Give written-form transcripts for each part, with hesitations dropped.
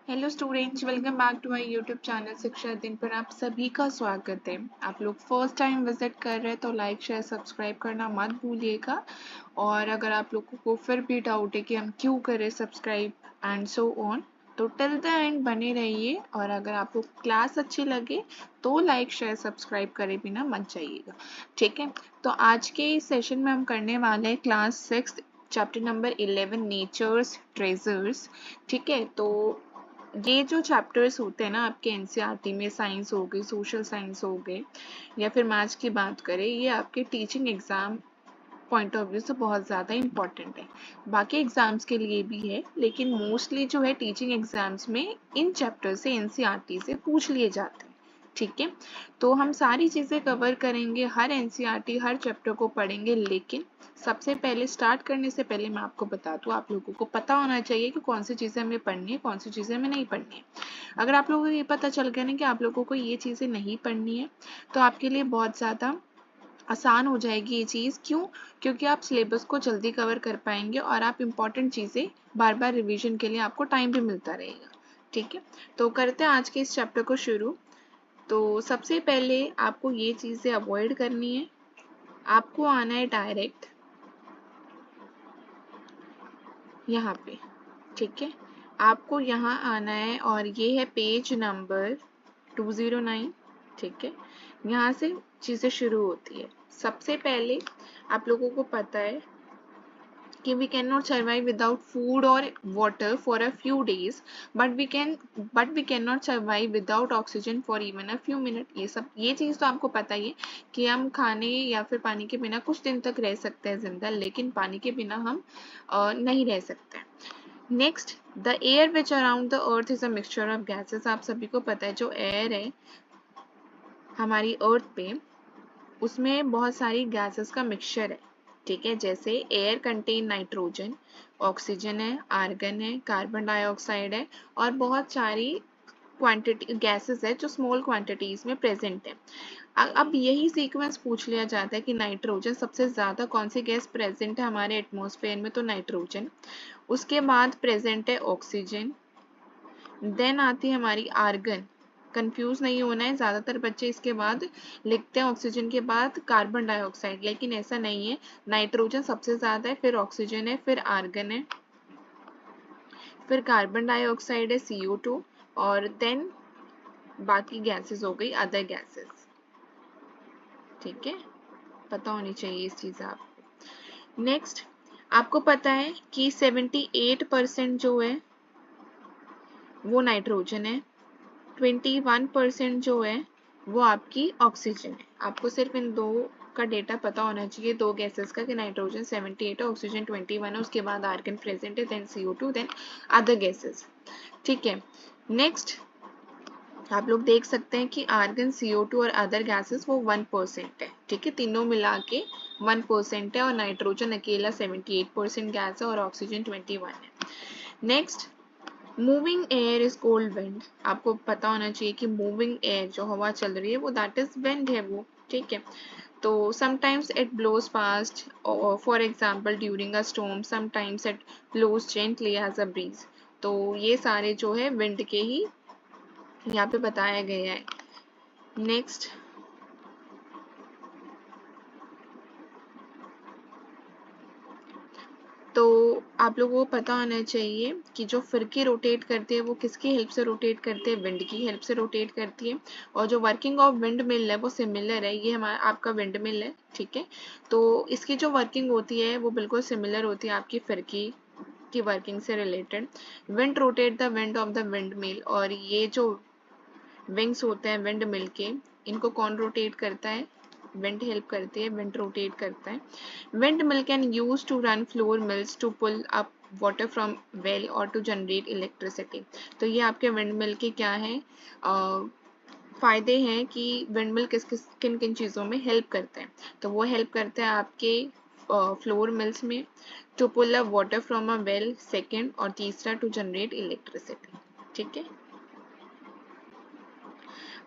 Hello students, welcome back to my YouTube channel शिक्षा दिन पर आप सभी का स्वागत है। आप लोग फर्स्ट टाइम विजिट कर रहे हैं तो लाइक शेयर सब्सक्राइब करना मत भूलिएगा। और अगर आप लोगों को फिर भी डाउट है कि हम क्यों करें सब्सक्राइब एंड सो ऑन, तो टिल द एंड बने रहिए। और अगर आपको क्लास अच्छी लगे तो लाइक शेयर सब्सक्राइब करे बिना मत जाइएगा, ठीक है। तो आज के इस सेशन में हम करने वाले हैं class 6 chapter number 11 nature's treasures, ठीक है। तो ये जो चैप्टर्स होते हैं ना आपके एनसीईआरटी में, साइंस हो गई, सोशल साइंस हो गए या फिर मैथ्स की बात करें, ये आपके teaching exam point of view से बहुत ज़्यादा इम्पॉर्टेंट है। बाकी एग्जाम्स के लिए भी है, लेकिन मोस्टली जो है टीचिंग एग्जाम्स में इन चैप्टर से एनसीईआरटी से पूछ लिए जाते हैं, ठीक है। तो हम सारी चीज़ें कवर करेंगे, हर एनसीईआरटी हर चैप्टर को पढ़ेंगे, लेकिन सबसे पहले स्टार्ट करने से पहले मैं आपको बता दूं, आप लोगों को पता होना चाहिए कि कौन सी चीज़ें हमें पढ़नी है, कौन सी चीज़ें हमें नहीं पढ़नी है। अगर आप लोगों को ये पता चल गया ना कि आप लोगों को ये चीज़ें नहीं पढ़नी है, तो आपके लिए बहुत ज़्यादा आसान हो जाएगी ये चीज़। क्यों? क्योंकि आप सिलेबस को जल्दी कवर कर पाएंगे और आप इम्पॉर्टेंट चीज़ें बार बार रिवीजन के लिए आपको टाइम भी मिलता रहेगा, ठीक है। तो करते हैं आज के इस चैप्टर को शुरू। तो सबसे पहले आपको ये चीज़ें अवॉइड करनी है। आपको आना है डायरेक्ट यहाँ पे, ठीक है। आपको यहाँ आना है और ये है पेज नंबर 209, ठीक है। यहाँ से चीज़ें शुरू होती है। सबसे पहले आप लोगों को पता है कि we cannot survive without food or water for a few days, but we cannot survive without oxygen for even a few minutes। ये चीज़ तो आपको पता ही है कि हम खाने या फिर पानी के बिना कुछ दिन तक रह सकते हैं जिंदा, लेकिन पानी के बिना हम नहीं रह सकते। Next, the air which around the earth is a mixture of gases. आप सभी को पता है जो एयर है हमारी अर्थ पे, उसमें बहुत सारी गैसेस का मिक्सचर है, ठीक है। जैसे एयर कंटेन नाइट्रोजन, ऑक्सीजन है, आर्गन है, कार्बन डाइऑक्साइड है और बहुत सारी क्वांटिटी गैसेस है जो स्मॉल क्वांटिटीज में प्रेजेंट है। अब यही सीक्वेंस पूछ लिया जाता है कि नाइट्रोजन सबसे ज़्यादा कौन सी गैस प्रेजेंट है हमारे एटमॉस्फेयर में, तो नाइट्रोजन। उसके बाद प्रेजेंट है ऑक्सीजन, देन आती है हमारी आर्गन। कंफ्यूज नहीं होना है, ज़्यादातर बच्चे इसके बाद लिखते हैं ऑक्सीजन के बाद कार्बन डाइऑक्साइड, लेकिन ऐसा नहीं है। नाइट्रोजन सबसे ज़्यादा है, फिर ऑक्सीजन है, फिर आर्गन है, फिर कार्बन डाइऑक्साइड है CO2, और देन बाकी गैसेस हो गई अदर गैसेस, ठीक है। पता होनी चाहिए इस चीज़ आपको। नेक्स्ट, आपको पता है कि 78% जो है वो नाइट्रोजन है, 21% जो है वो आपकी ऑक्सीजन है। आपको सिर्फ इन दो का डेटा पता होना चाहिए, दो गैसेस का, कि नाइट्रोजन 78 है, ऑक्सीजन 21 है, उसके बाद आर्गन प्रेजेंट है, then CO2, then other gases, ठीक है। नेक्स्ट, आप लोग देख सकते हैं कि आर्गन, CO2 और अदर गैसेस वो 1% है, ठीक है। तीनों मिला के 1% है, और नाइट्रोजन अकेला 78% गैस है और ऑक्सीजन 21 है। Next, moving air is cold wind. आपको पता होना चाहिए कि मूविंग एयर जो हवा चल रही है वो दैट इज विंड है वो, ठीक है। तो sometimes it blows fast, for example during a storm, sometimes it blows gently as a breeze. तो ये सारे जो है विंड के ही यहाँ पे बताया गया है। नेक्स्ट, तो आप लोगों को पता होना चाहिए कि जो फिरकी रोटेट करती है वो किसकी हेल्प से रोटेट करते हैं, विंड की हेल्प से रोटेट करती है। और जो वर्किंग ऑफ विंड मिल है वो सिमिलर है, ये हमारा आपका विंड मिल है, ठीक है। तो इसकी जो वर्किंग होती है वो बिल्कुल सिमिलर होती है आपकी फिरकी की वर्किंग से related. Wind rotate the wind of the wind mill, और ये जो विंग्स होते हैं विंड मिल के, इनको कौन रोटेट करता है, विंड हेल्प करती है, विंड रोटेट करता है। Wind mill can use to run flour mills to pull up water from well और टू जनरेट इलेक्ट्रिसिटी। तो ये आपके विंड मिल के क्या है, फायदे हैं कि विंड मिल किन किन चीज़ों में हेल्प करते हैं। तो वो हेल्प करते हैं आपके फ्लोर मिल्स में to pull up water from a well, second, और तीसरा टू जनरेट इलेक्ट्रिसिटी, ठीक है।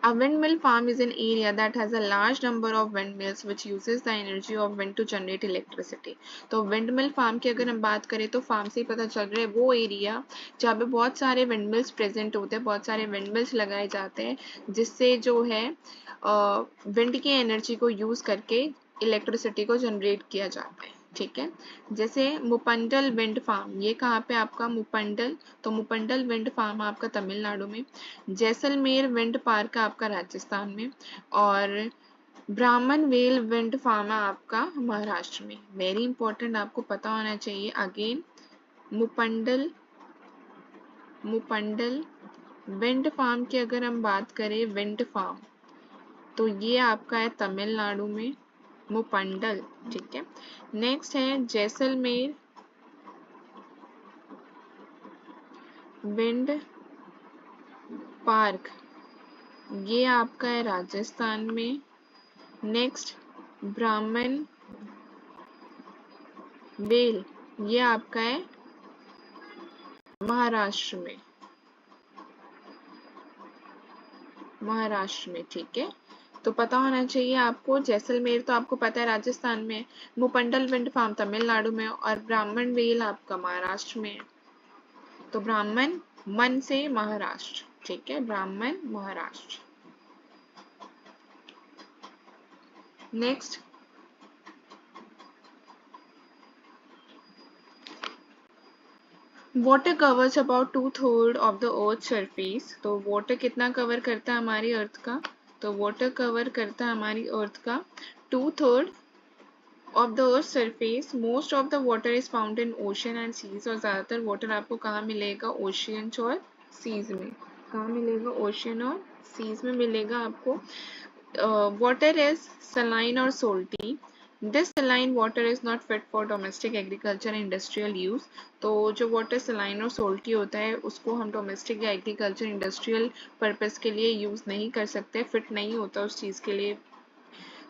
A windmill farm is an area that has a large number of windmills which uses the energy of wind to generate electricity. तो windmill farm की अगर हम बात करें तो farm से ही पता चल रहा है वो area जहाँ पे बहुत सारे windmills present होते हैं, बहुत सारे windmills लगाए जाते हैं जिससे जो है wind की energy को use करके electricity को generate किया जाता है. ठीक है, जैसे मुपंडल विंड फार्म, ये कहाँ पे आपका मुपंडल, तो मुपंडल विंड फार्म आपका तमिलनाडु में, जैसलमेर विंड पार्क आपका राजस्थान में, और ब्राह्मण वेल विंड फार्म है आपका महाराष्ट्र में. वेरी इंपॉर्टेंट, आपको पता होना चाहिए. अगेन मुपंडल विंड फार्म की अगर हम बात करें, विंड फार्म, तो ये आपका है तमिलनाडु में, मुपंडल. ठीक है, नेक्स्ट है जैसलमेर विंड पार्क, ये आपका है राजस्थान में. नेक्स्ट ब्राह्मण वेल, ये आपका है महाराष्ट्र में. ठीक है, तो पता होना चाहिए आपको. जैसलमेर तो आपको पता है राजस्थान में, मुपंडल विंड फार्म तमिलनाडु में, और ब्राह्मण वेल आपका महाराष्ट्र में. तो ब्राह्मण मन से महाराष्ट्र. ठीक है, ब्राह्मण Maharashtra. Next water covers about 2/3 of the earth surface. तो वाटर कितना कवर करता है हमारी अर्थ का, तो वाटर कवर करता है हमारी अर्थ का 2/3 of the earth surface. Most of the water is found in ocean and seas, और ज़्यादातर वाटर आपको कहाँ मिलेगा, ओशियंस और सीज में. कहाँ मिलेगा, ओशन और सीज में मिलेगा आपको. वाटर इज सलाइन और salty. This saline water is not fit for domestic agriculture industrial use. तो जो वाटर सलाइन और सोल्टी होता है उसको हम डोमेस्टिक या एग्रीकल्चर इंडस्ट्रियल पर्पस के लिए यूज नहीं कर सकते, फिट नहीं होता उस चीज़ के लिए.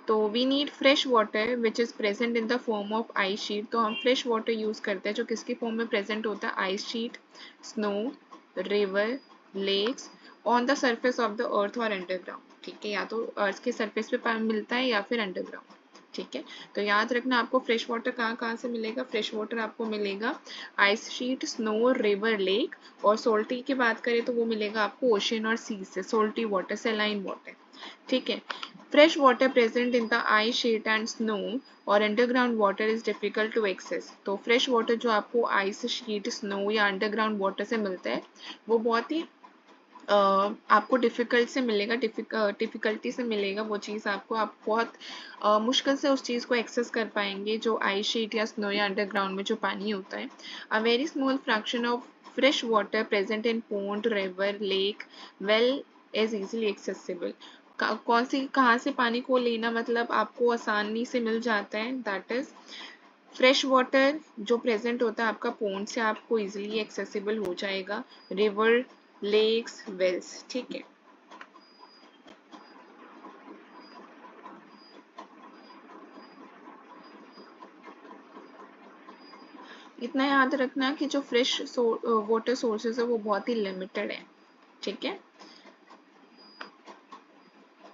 तो we need fresh water which is present in the form of ice sheet. तो हम फ्रेश वाटर यूज़ करते हैं जो किसकी फॉर्म में प्रेजेंट होता है, ice sheet, snow, river, lakes, on the surface of the earth और अंडरग्राउंड. ठीक है, या तो अर्थ के सरफेस पे मिलता है या फिर अंडरग्राउंड. ठीक है, तो याद रखना आपको फ्रेश वाटर कहाँ कहाँ से मिलेगा. फ्रेश वाटर आपको मिलेगा ice sheet, snow, river, lake, और सोल्टी की बात करें तो वो मिलेगा आपको ओशन और सी से, सोल्टी वाटर, सलाइन वाटर. ठीक है, fresh water present in the ice sheet and snow और underground water is difficult to access. तो fresh water जो आपको ice sheet, snow या underground water से मिलता है वो बहुत ही आपको डिफ़िकल्ट से मिलेगा, डिफ़िकल्टी से मिलेगा वो चीज़ आपको. आप बहुत मुश्किल से उस चीज़ को एक्सेस कर पाएंगे जो आइस शीट या स्नो या अंडरग्राउंड में जो पानी होता है. A very small fraction of fresh water present in pond, river, lake, well is easily accessible. कौन सी कहाँ से पानी को लेना, मतलब आपको आसानी से मिल जाता है. दैट इज फ्रेश वाटर जो प्रेजेंट होता है आपका पॉन्ड से आपको इजीली एक्सेसिबल हो जाएगा, रिवर, लेक्स, वेल्स. ठीक है, इतना याद रखना कि जो फ्रेश वाटर सोर्सेज है वो बहुत ही लिमिटेड है. ठीक है,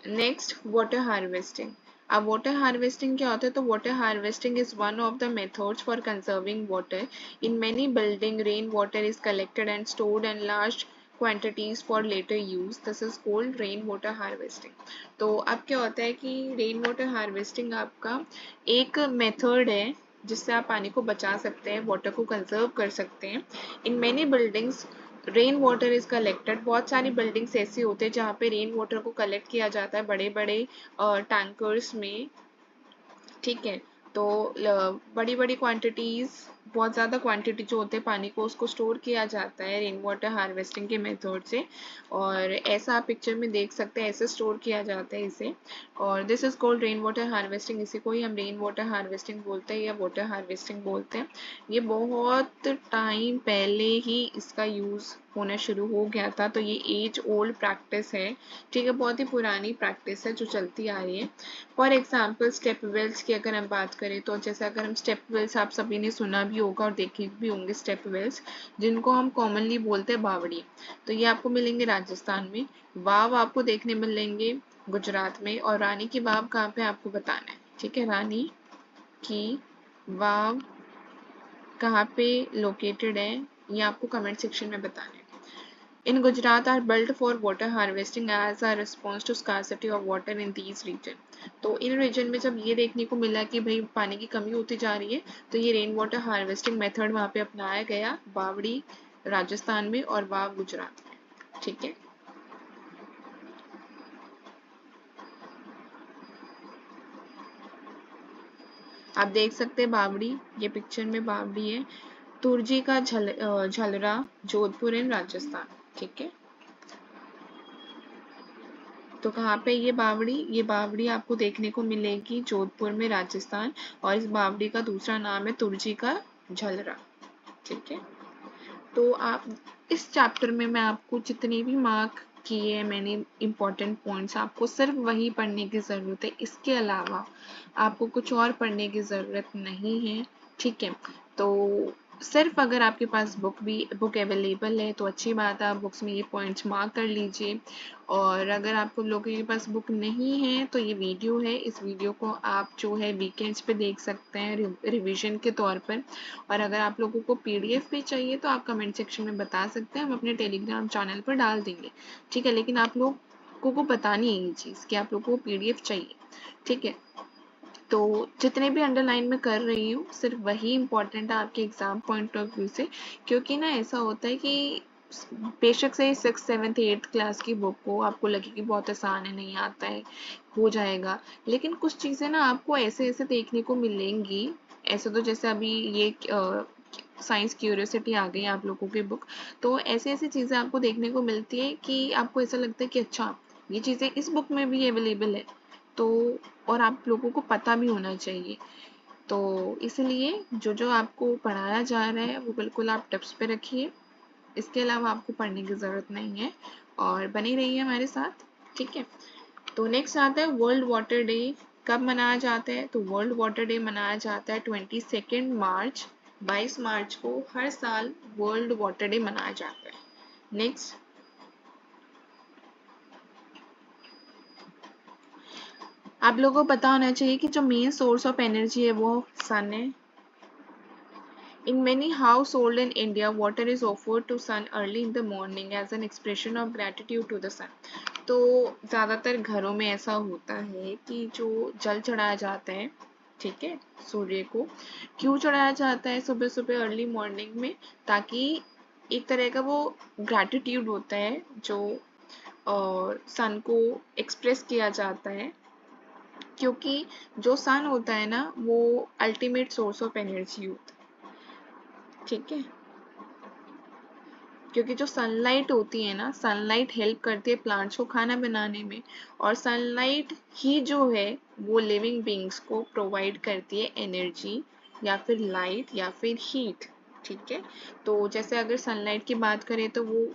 नेक्स्ट वाटर हार्वेस्टिंग. अब वाटर हार्वेस्टिंग क्या होता है, तो water harvesting is one of the methods for conserving water. In many building rain water is collected and stored in large quantities for later use. This is called rain water harvesting. तो अब क्या होता है कि rain water harvesting आपका एक method है जिससे आप पानी को बचा सकते हैं, वाटर को कंजर्व कर सकते हैं. In many buildings rain water is collected. बहुत सारी बिल्डिंग्स ऐसी होते हैं जहाँ पे रेन वाटर को कलेक्ट किया जाता है बड़े बड़े टैंकर्स में. ठीक है, तो बड़ी बड़ी क्वांटिटीज़, बहुत ज़्यादा क्वांटिटी जो होते हैं पानी को उसको स्टोर किया जाता है रेन वाटर हार्वेस्टिंग के मेथड से. और ऐसा आप पिक्चर में देख सकते हैं, ऐसे स्टोर किया जाता है इसे, और this is called rain water harvesting. इसी को ही हम रेन वाटर हार्वेस्टिंग बोलते हैं या वाटर हार्वेस्टिंग बोलते हैं. ये बहुत टाइम पहले ही इसका यूज़ होना शुरू हो गया था, तो ये एज ओल्ड प्रैक्टिस है. ठीक है, बहुत ही पुरानी प्रैक्टिस है जो चलती आ रही है. फॉर एग्जाम्पल स्टेप वेल्स की अगर हम बात करें तो जैसे अगर हम स्टेप वेल्स, आप सभी ने सुना भी होगा और देखे भी होंगे स्टेप वेल्स, जिनको हम कॉमनली बोलते हैं बावड़ी। तो ये आपको मिलेंगे राजस्थान में। वाव आपको देखने मिलेंगे गुजरात में। और रानी की वाव कहाँ पे आपको बताना है, ठीक है। रानी की वाव कहाँ पे लोकेटेड है ये आपको कमेंट सेक्शन में बताना है। In Gujarat are built for water harvesting as a response to scarcity of water in these region। तो इन रीजन में जब ये देखने को मिला कि भाई पानी की कमी होती जा रही है, तो ये रेन वाटर हार्वेस्टिंग मेथड वहाँ पे अपनाया गया, बावड़ी राजस्थान में और वाव गुजरात में, ठीक है। आप देख सकते हैं बावड़ी, ये पिक्चर में बावड़ी है। तुर्जी का झलरा जोधपुर इन राजस्थान, ठीक है। तो कहाँ पे ये बावड़ी आपको देखने को मिलेगी जोधपुर में राजस्थान। और इस बावड़ी का दूसरा नाम है तुर्जी का झलरा, ठीक है। तो आप इस चैप्टर में मैं आपको जितने भी मार्क किए हैं मैंने इम्पोर्टेंट पॉइंट्स, आपको सिर्फ वही पढ़ने की ज़रूरत है, इसके अलावा आपको कुछ और पढ़ने की ज़रूरत नहीं है, ठीक है। तो सिर्फ अगर आपके पास बुक अवेलेबल है तो अच्छी बात है, आप बुक्स में ये पॉइंट्स मार्क कर लीजिए। और अगर आपको लोगों के पास बुक नहीं है तो ये वीडियो है, इस वीडियो को आप जो है वीकेंड्स पे देख सकते हैं रिवीजन के तौर पर। और अगर आप लोगों को पीडीएफ भी चाहिए तो आप कमेंट सेक्शन में बता सकते हैं, हम अपने टेलीग्राम चैनल पर डाल देंगे, ठीक है। लेकिन आप लोगों को बतानी है ये चीज़ कि आप लोगों को पीडीएफ चाहिए, ठीक है। तो जितने भी अंडरलाइन में कर रही हूँ सिर्फ वही इम्पोर्टेंट है आपके एग्जाम पॉइंट ऑफ व्यू से, क्योंकि ना ऐसा होता है कि बेशक से 6th 7th 8th क्लास की बुक को आपको लगे कि बहुत आसान है, नहीं आता है, हो जाएगा, लेकिन कुछ चीज़ें ना आपको ऐसे ऐसे देखने को मिलेंगी। ऐसे तो जैसे अभी ये साइंस क्यूरियोसिटी आ गई आप लोगों की बुक, तो ऐसी ऐसी चीज़ें आपको देखने को मिलती है कि आपको ऐसा लगता है कि अच्छा ये चीज़ें इस बुक में भी अवेलेबल है, तो और आप लोगों को पता भी होना चाहिए। तो इसलिए जो जो आपको पढ़ाया जा रहा है वो बिल्कुल आप टिप्स पे रखिए, इसके अलावा आपको पढ़ने की ज़रूरत नहीं है, और बनी रहिए हमारे साथ, ठीक है। तो नेक्स्ट आता है वर्ल्ड वाटर डे। कब मनाया जाता है? तो वर्ल्ड वाटर डे मनाया जाता है 22 मार्च। 22 मार्च को हर साल वर्ल्ड वाटर डे मनाया जाता है। नेक्स्ट, आप लोगों को पता होना चाहिए कि जो मेन सोर्स ऑफ एनर्जी है वो सन है। In many households in India, water is offered to sun early in the morning as an expression of gratitude to the sun। तो ज़्यादातर घरों में ऐसा होता है कि जो जल चढ़ाया जाता है, ठीक है, सूर्य को क्यों चढ़ाया जाता है सुबह सुबह अर्ली मॉर्निंग में, ताकि एक तरह का वो ग्रैटिट्यूड होता है जो सन को एक्सप्रेस किया जाता है, क्योंकि जो सन होता है ना वो अल्टीमेट सोर्स ऑफ एनर्जी होता है, ठीक है। क्योंकि जो सनलाइट होती है ना, सनलाइट हेल्प करती है प्लांट्स को खाना बनाने में, और सनलाइट ही जो है वो लिविंग बींग्स को प्रोवाइड करती है एनर्जी, या फिर लाइट या फिर हीट, ठीक है। तो जैसे अगर सनलाइट की बात करें तो वो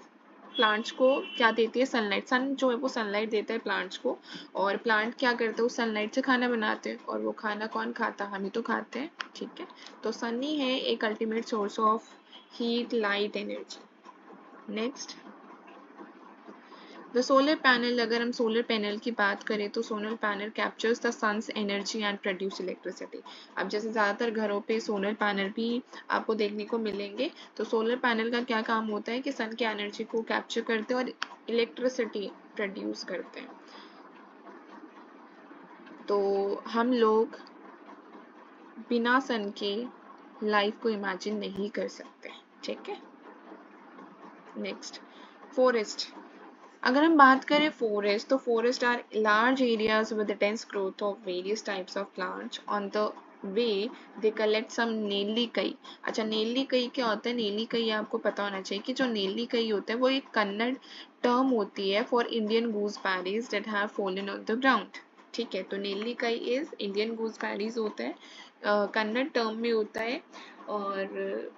प्लांट्स को क्या देती है, सनलाइट, सन जो है वो सनलाइट देता है प्लांट्स को, और प्लांट क्या करते हैं, उस सनलाइट से खाना बनाते हैं, और वो खाना कौन खाता है, हम ही तो खाते हैं, ठीक है। तो सन ही है एक ultimate source of heat, light, energy. Next, the solar panel. अगर हम सोलर पैनल की बात करें तो solar panel captures the sun's energy and produce electricity. अब जैसे ज़्यादातर घरों पे सोलर पैनल भी आपको देखने को मिलेंगे, तो सोलर पैनल का क्या काम होता है कि सन की एनर्जी को कैप्चर करते हैं और इलेक्ट्रिसिटी प्रोड्यूस करते हैं। तो हम लोग बिना सन के लाइफ को इमेजिन नहीं कर सकते, ठीक है। Next, forest. अगर हम बात करें फॉरेस्ट, तो forest are large areas with dense growth of various types of plants on the way they collect some नेल्लिकई। अच्छा, नेल्लिकई क्या होता है? नेल्लिकई आपको पता होना चाहिए कि जो नेल्लिकई होता है वो एक कन्नड़ टर्म होती है for Indian गूसबेरीज that have fallen on the ground, ठीक है। तो नेल्लिकई इज इंडियन गूसबेरीज होता है, कन्नड़ टर्म में होता है, और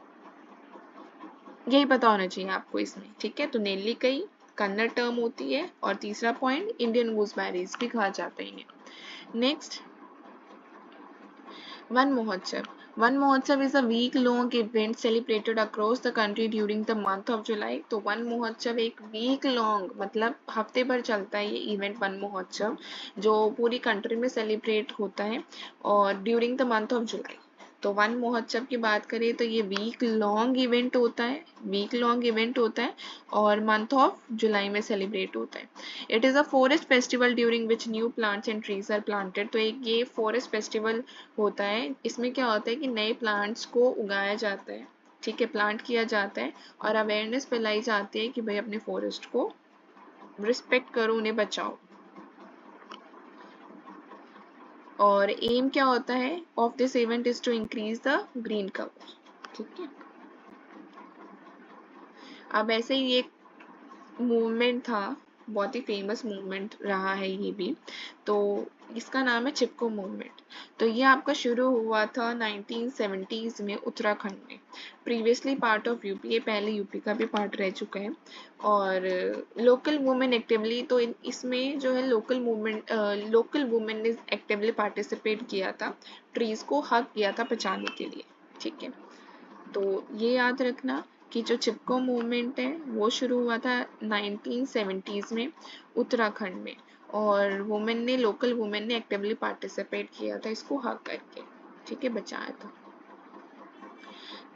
यही पता होना चाहिए आपको इसमें, ठीक है। तो नेल्लिकई कन्नड़ टर्म होती है, और तीसरा पॉइंट इंडियन गूसबेरीज भी कहा जाता है इन्हें। Next, Van Mahotsav. Van Mahotsav is a week long event celebrated across the country during the month of July. तो वन महोत्सव एक वीक लॉन्ग मतलब हफ्ते भर चलता है ये इवेंट वन महोत्सव, जो पूरी कंट्री में सेलिब्रेट होता है और during the month of July. तो वन महोत्सव की बात करें तो ये वीक लॉन्ग इवेंट होता है, वीक लॉन्ग इवेंट होता है और मंथ ऑफ जुलाई में सेलिब्रेट होता है। It is a forest festival during which new plants and trees are planted. तो एक ये फॉरेस्ट फेस्टिवल होता है, इसमें क्या होता है कि नए प्लांट्स को उगाया जाता है, ठीक है, प्लांट किया जाता है और अवेयरनेस फैलाई जाती है कि भाई अपने फॉरेस्ट को रिस्पेक्ट करो, उन्हें बचाओ। और एम क्या होता है of this event is to increase the green cover, ठीक है। अब ऐसे ही एक मूवमेंट था, बहुत ही फेमस मूवमेंट रहा है ये भी, तो इसका नाम है चिपको मूवमेंट। तो ये आपका शुरू हुआ था 1970s में उत्तराखंड में, प्रीवियसली पार्ट ऑफ यूपी, ये पहले यूपी का भी पार्ट रह चुका है। और लोकल वुमेन एक्टिवली, तो इसमें जो है लोकल वुमेन ने एक्टिवली पार्टिसिपेट किया था, ट्रीज को हक किया था बचाने के लिए, ठीक है। तो ये याद रखना कि जो चिपको मूवमेंट है वो शुरू हुआ था 1970s में उत्तराखंड में, और लोकल वुमेन ने एक्टिवली पार्टिसिपेट किया था इसको हक करके, ठीक है, बचाया था।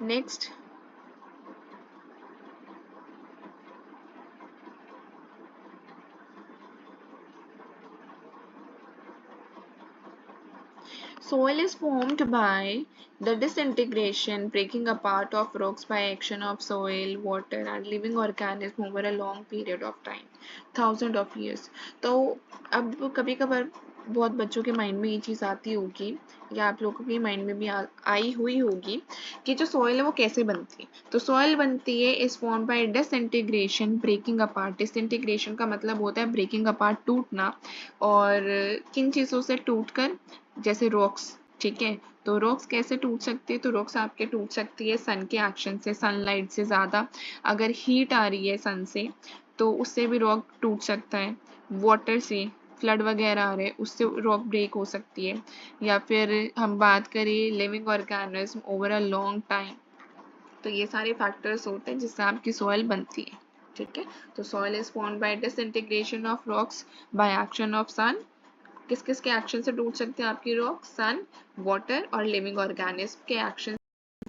Next, soil is formed by the disintegration, breaking apart of rocks by action of soil, water and living organism over a long period of time, thousands of years। तो अब कभी कभार बहुत बच्चों के माइंड में ये चीज़ आती होगी या आप लोगों के माइंड में भी आई हुई होगी कि जो सॉइल है वो कैसे बनती है। तो सॉइल बनती है is form by disintegration, breaking apart. Disintegration का मतलब होता है ब्रेकिंग अपार्ट, टूटना। और किन चीज़ों से टूटकर, जैसे रॉक्स, ठीक है। तो रॉक्स कैसे टूट सकती है, तो रॉक्स आपके टूट सकती है सन के एक्शन से, सनलाइट से ज़्यादा अगर हीट आ रही है सन से तो उससे भी रॉक टूट सकता है। वाटर से, फ्लड वगैरह आ रहे हैं उससे रॉक ब्रेक हो सकती है। या फिर हम बात करें living organism over a long time, तो ये सारे फैक्टर्स होते हैं जिससे आपकी सॉइल बनती है, ठीक है। तो soil is formed by disintegration of rocks by action of sun. किस किस के एक्शन से टूट सकते हैं आपकी रॉक, सन, वाटर और लिविंग ऑर्गेनिज्म के एक्शन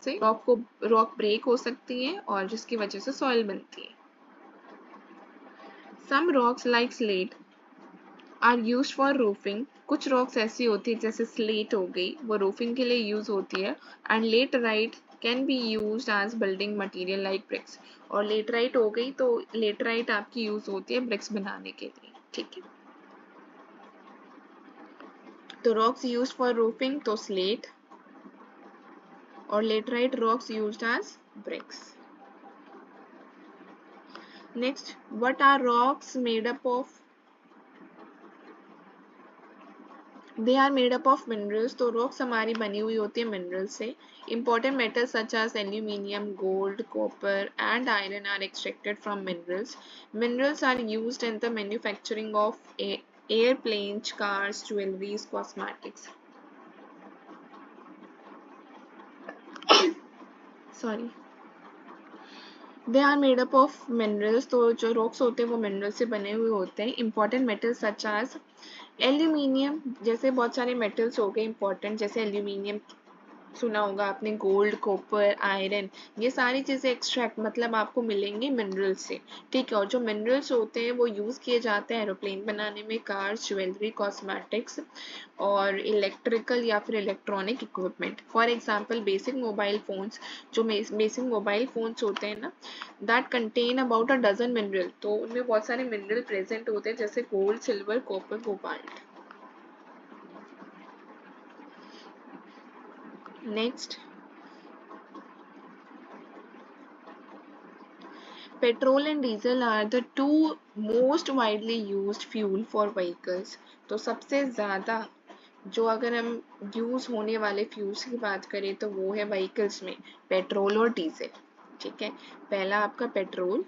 से रॉक ब्रेक हो सकती है और जिसकी वजह से सॉइल बनती है। Some rocks like slate are used for roofing. कुछ रॉक्स ऐसी होती है जैसे स्लेट हो गई, वो रूफिंग के लिए यूज होती है। And laterite can be used as building material like bricks. और लेटराइट हो गई तो लेटराइट आपकी यूज होती है ब्रिक्स बनाने के लिए, ठीक है। तो रॉक्स यूज्ड फॉर रूफिंग तो स्लेट, और laterite rocks used as bricks. Next, what are rocks made up of? They are made up of minerals. तो rocks हमारी बनी हुई होती है minerals से। Important metals such as aluminium, gold, copper and iron are extracted from minerals. Minerals are used in the manufacturing of airplanes, cars, jewelry, cosmetics. Sorry. They are made up of minerals. तो जो rocks होते हैं वो mineral से बने हुए होते हैं। Important metals such as aluminium, जैसे बहुत सारे मेटल्स हो गए इंपॉर्टेंट, जैसे एल्यूमिनियम सुना होगा आपने, गोल्ड, कॉपर, आयरन, ये सारी चीज़ें एक्सट्रैक्ट मतलब आपको मिलेंगे मिनरल से, ठीक है। और जो मिनरल्स होते हैं वो यूज़ किए जाते हैं एरोप्लेन बनाने में, कार्स, ज्वेलरी, कॉस्मेटिक्स और इलेक्ट्रिकल या फिर electronic equipment. For example basic mobile phones, जो बेसिक मोबाइल फोन्स होते हैं ना, that contain about a dozen mineral. तो उनमें बहुत सारे मिनरल प्रेजेंट होते हैं जैसे gold, silver, copper, cobalt. Next, petrol and diesel are the two most widely used fuel for vehicles. तो सबसे ज़्यादा जो अगर हम यूज़ होने वाले फ्यूल्स की बात करें तो वो है व्हीकल्स में पेट्रोल और डीजल, ठीक है। पहला आपका पेट्रोल,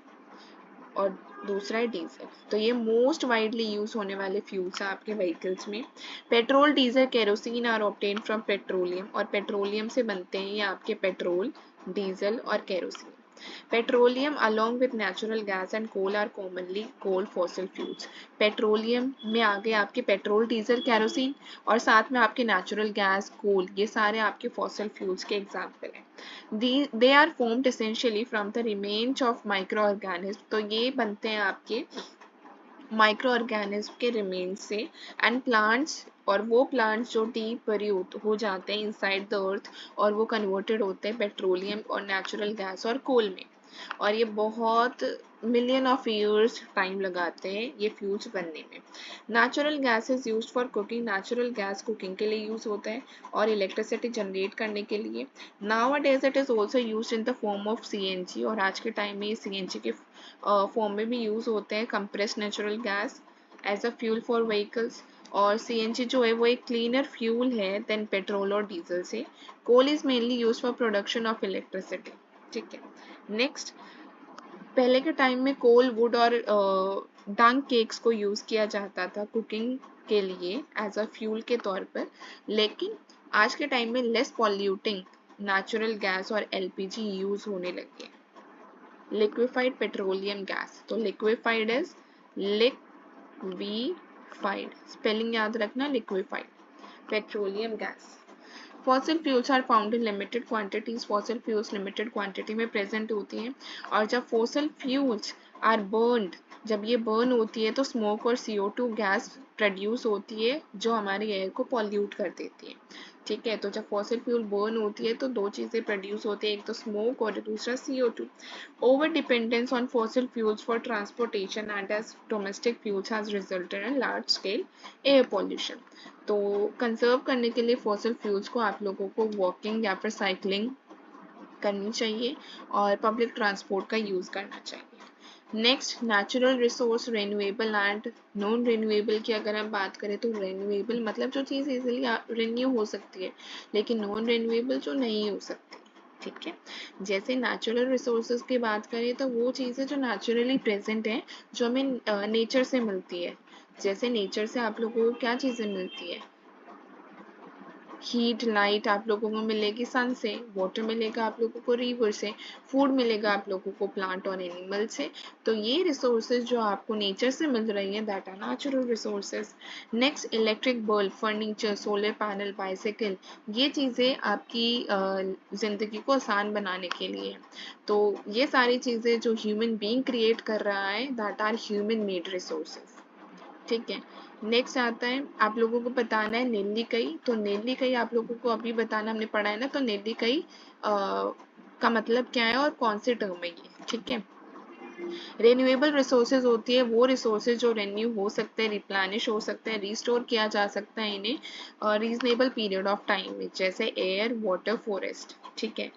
और दूसरा है डीजल। तो ये मोस्ट वाइडली यूज होने वाले फ्यूल्स हैं आपके व्हीकल्स में। Petrol, diesel, kerosene are obtained from petroleum, और पेट्रोलियम से बनते हैं ये आपके पेट्रोल, डीजल और kerosene. Petroleum along with natural gas and coal are commonly called fossil fuels। Petroleum में आगे आपके पेट्रोल, डीजल, केरोसिन और साथ में आपके नेचुरल गैस, कोल, ये सारे आपके फॉसिल फ्यूल्स के एग्जाम्पल हैं। They are formed essentially from the remains of micro organism. तो ये बनते हैं आपके माइक्रो ऑर्गेनिज्म के रिमेन्स से एंड प्लांट्स, और वो प्लांट्स जो डीप बरी हो जाते हैं इनसाइड द अर्थ, और वो कन्वर्टेड होते हैं पेट्रोलियम और नेचुरल गैस और कोल में। और ये बहुत मिलियन ऑफ ईयर्स टाइम लगाते हैं ये फ्यूल्स बनने में। Natural gas is used for cooking. Natural gas cooking के लिए यूज होता है और इलेक्ट्रिसिटी जनरेट करने के लिए। Nowadays it is also used in the form of CNG, और आज के टाइम में ये सीएनजी के फॉर्म में भी यूज होते हैं, compressed natural gas as a fuel for vehicles. और सीएनजी जो है वो एक क्लीनर फ्यूल है देन पेट्रोल और डीजल से। Coal is mainly use for production of electricity. ठीक है, नेक्स्ट, पहले के टाइम में कोल, वुड और डंग केक्स को यूज किया जाता था कुकिंग के लिए एज अ फ्यूल के तौर पर, लेकिन आज के टाइम में लेस पॉल्यूटिंग नेचुरल गैस और एलपीजी यूज होने लगे। लिक्विफाइड पेट्रोलियम गैस, तो लिक्विफाइड इज लिक्विफाइड, स्पेलिंग याद रखना, liquefied petroleum gas. Fossil fuels are found in limited quantities. Fossil fuels limited quantity में प्रेजेंट होती हैं, और जब फॉसिल फ्यूल्स आर बर्न्ड, जब ये बर्न होती है तो स्मोक और CO2 गैस प्रोड्यूस होती है जो हमारे एयर को पॉल्यूट कर देती है। ठीक है, तो जब फॉसिल फ्यूल बर्न होती है तो दो चीज़ें प्रोड्यूस होती है, एक तो स्मोक और दूसरा CO2। Over dependence on fossil fuels for transportation and as domestic fuels has resulted in large scale air pollution. तो कंजर्व करने के लिए फॉसिल फ्यूल्स को आप लोगों को वॉकिंग या फिर साइकिलिंग करनी चाहिए और पब्लिक ट्रांसपोर्ट का यूज़ करना चाहिए। Next, natural resource, renewable and non renewable की अगर हम बात करें तो रिन्यूएबल मतलब जो चीज़ इजीली रिन्यू हो सकती है, लेकिन नॉन रिन्यूएबल जो नहीं हो सकती। ठीक है, जैसे नेचुरल रिसोर्सेज की बात करें तो वो चीज़ें जो नेचुरली प्रेजेंट हैं, जो हमें नेचर से मिलती है। जैसे नेचर से आप लोगों को क्या चीज़ें मिलती है, हीट, लाइट आप लोगों को मिलेगी सन से, वाटर मिलेगा आप लोगों को रिवर से, फूड मिलेगा आप लोगों को प्लांट और एनिमल से। तो ये रिसोर्सेज जो आपको नेचर से मिल रही हैं that are natural resources. Next, electric bulb, furniture, solar panel, bicycle, ये चीज़ें आपकी ज़िंदगी को आसान बनाने के लिए हैं। तो ये सारी चीज़ें जो ह्यूमन बीइंग क्रिएट कर रहा है that are human made resources. ठीक है, नेक्स्ट आता है आप लोगों को बताना है नेल्लिकई। तो नेल्लिकई आप लोगों को अभी बताना, हमने पढ़ा है ना, तो नेल्लिकई का मतलब क्या है और कौन से टर्म है ये। ठीक है, रिन्यूएबल रिसोर्सेज होती है वो रिसोर्सेज जो रिन्यू हो सकते हैं, रिप्लेनिश हो सकते हैं, रिस्टोर किया जा सकता है इन्हें रीजनेबल पीरियड ऑफ टाइम में, जैसे एयर, वाटर, फॉरेस्ट। ठीक है,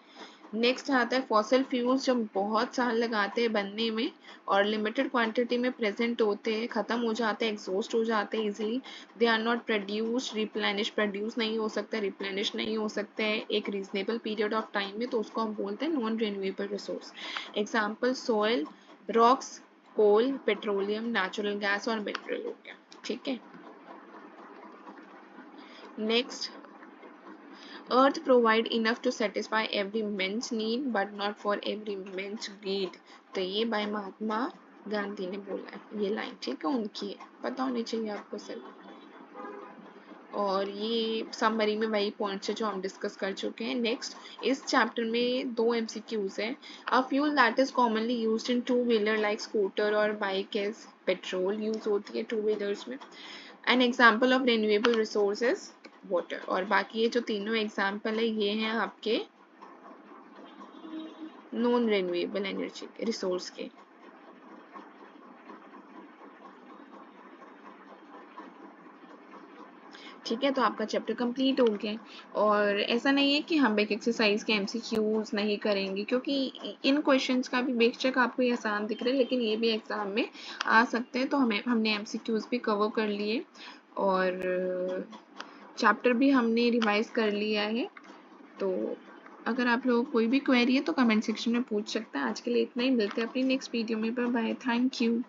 नेक्स्ट आता है फॉसिल फ्यूल्स जो बहुत साल लगाते हैं बनने में और लिमिटेड क्वांटिटी में प्रेजेंट होते हैं, खत्म हो जाते हैं, एग्जॉस्ट हो जाते हैं easily. They are not produce, replenish, produce नहीं हो सकते, रिप्लेनिश नहीं हो सकते हैं एक रीजनेबल पीरियड ऑफ टाइम में, तो उसको हम बोलते हैं non renewable resource. Example, soil, rocks, coal, petroleum, natural gas और मिनरल हो गया। ठीक है, next, Earth provide enough to satisfy every man's need but not for every man's greed। तो ये बाय महात्मा गांधी ने बोला है ये लाइन। ठीक है, उनकी है, पता होनी चाहिए आपको सिर्फ। और ये समरी में वही पॉइंट्स है जो हम डिस्कस कर चुके हैं। नेक्स्ट, इस चैप्टर में 2 MCQs है। A fuel that is commonly used in two wheeler like scooter और बाइक इज पेट्रोल, यूज होती है टू व्हीलर्स में। An example of renewable resources, water. और बाकी ये जो तीनों एग्जाम्पल है ये हैं आपके नॉन रिन्यूएबल एनर्जी रिसोर्स के। ठीक है, तो आपका चैप्टर कंप्लीट हो गया। और ऐसा नहीं है कि हम एक एक्सरसाइज के MCQs नहीं करेंगे, क्योंकि इन क्वेश्चंस का भी बेशक आपको ये आसान दिख रहा है लेकिन ये भी एग्जाम में आ सकते हैं। तो हमने MCQs भी कवर कर लिए और चैप्टर भी हमने रिवाइज कर लिया है। तो अगर आप लोगों को कोई भी क्वेरी है तो कमेंट सेक्शन में पूछ सकते हैं। आज के लिए इतना ही, मिलते हैं अपनी नेक्स्ट वीडियो में। Bye bye, thank you.